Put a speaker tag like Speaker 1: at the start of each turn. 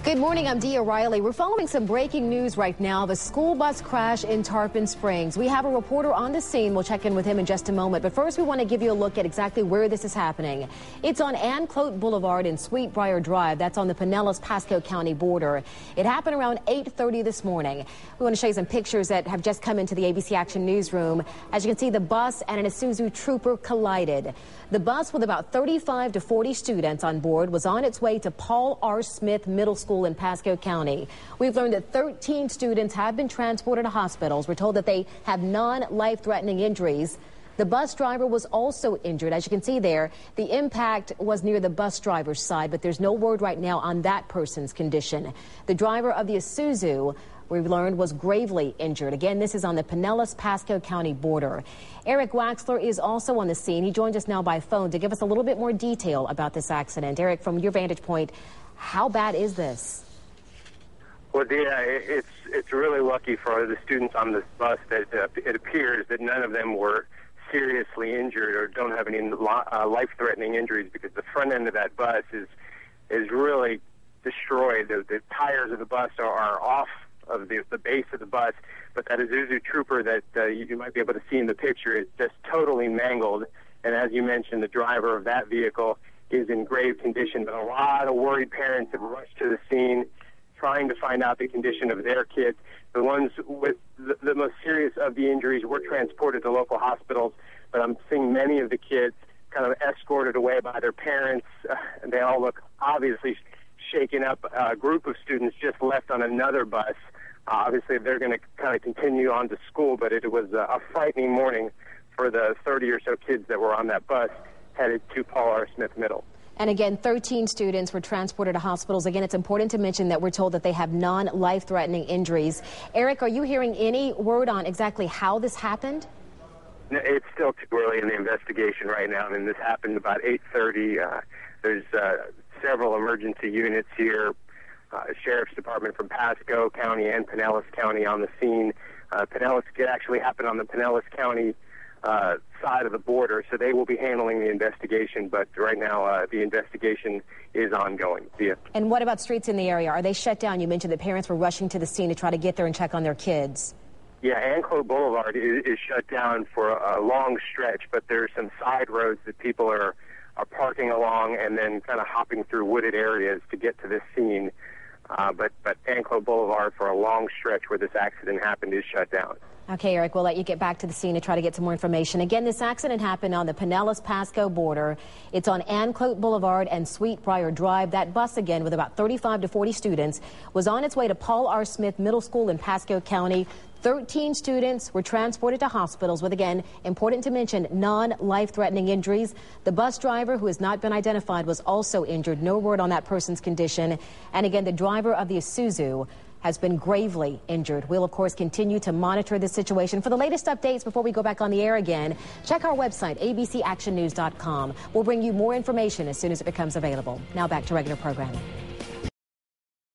Speaker 1: Good morning, I'm Dia Riley. We're following some breaking news right now. The school bus crash in Tarpon Springs. We have a reporter on the scene. We'll check in with him in just a moment. But first, we want to give you a look at exactly where this is happening. It's on Ann Clote Boulevard in Sweetbriar Drive. That's on the Pinellas-Pasco County border. It happened around 8:30 this morning. We want to show you some pictures that have just come into the ABC Action newsroom. As you can see, the bus and an Isuzu Trooper collided. The bus, with about 35 to 40 students on board, was on its way to Paul R. Smith Middle School in Pasco County. We've learned that 13 students have been transported to hospitals. We're told that they have non-life-threatening injuries. The bus driver was also injured. As you can see there, the impact was near the bus driver's side, but there's no word right now on that person's condition. The driver of the Isuzu, we've learned, was gravely injured. Again, this is on the Pinellas-Pasco County border. Eric Waxler is also on the scene. He joins us now by phone to give us a little bit more detail about this accident. Eric, from your vantage point, how bad is this?
Speaker 2: Well, yeah, it's really lucky for the students on this bus that it appears that none of them were seriously injured or don't have any life-threatening injuries, because the front end of that bus is really destroyed. The tires of the bus are off of the base of the bus, but that Isuzu Trooper that you might be able to see in the picture is just totally mangled. And as you mentioned, the driver of that vehicle is in grave condition. But a lot of worried parents have rushed to the scene, trying to find out the condition of their kids. The ones with the most serious of the injuries were transported to local hospitals, but I'm seeing many of the kids kind of escorted away by their parents. And they all look obviously shaken up. A group of students just left on another bus. Obviously, they're going to kind of continue on to school, but it was a frightening morning for the 30 or so kids that were on that bus headed to Paul R. Smith Middle.
Speaker 1: And again, 13 students were transported to hospitals. Again, it's important to mention that we're told that they have non-life-threatening injuries. Eric, are you hearing any word on exactly how this happened?
Speaker 2: It's still too early in the investigation right now. I mean, this happened about 8:30. There's several emergency units here, Sheriff's Department from Pasco County and Pinellas County on the scene. It actually happened on the Pinellas County side of the border, so they will be handling the investigation, but right now the investigation is ongoing.
Speaker 1: And what about streets in the area? Are they shut down? You mentioned that parents were rushing to the scene to try to get there and check on their kids.
Speaker 2: Yeah, Ann Clote Boulevard is shut down for a long stretch, but there's some side roads that people are parking along and then kind of hopping through wooded areas to get to this scene. But Ann Clote Boulevard, for a long stretch where this accident happened, is shut down.
Speaker 1: Okay, Eric, we'll let you get back to the scene to try to get some more information. Again, this accident happened on the Pinellas-Pasco border. It's on Ann Clote Boulevard and Sweetbriar Drive. That bus, again, with about 35 to 40 students, was on its way to Paul R. Smith Middle School in Pasco County. 13 students were transported to hospitals with, again, important to mention, non-life-threatening injuries. The bus driver, who has not been identified, was also injured. No word on that person's condition. And again, the driver of the Isuzu has been gravely injured. We'll, of course, continue to monitor this situation. For the latest updates before we go back on the air again, check our website, abcactionnews.com. We'll bring you more information as soon as it becomes available. Now back to regular programming.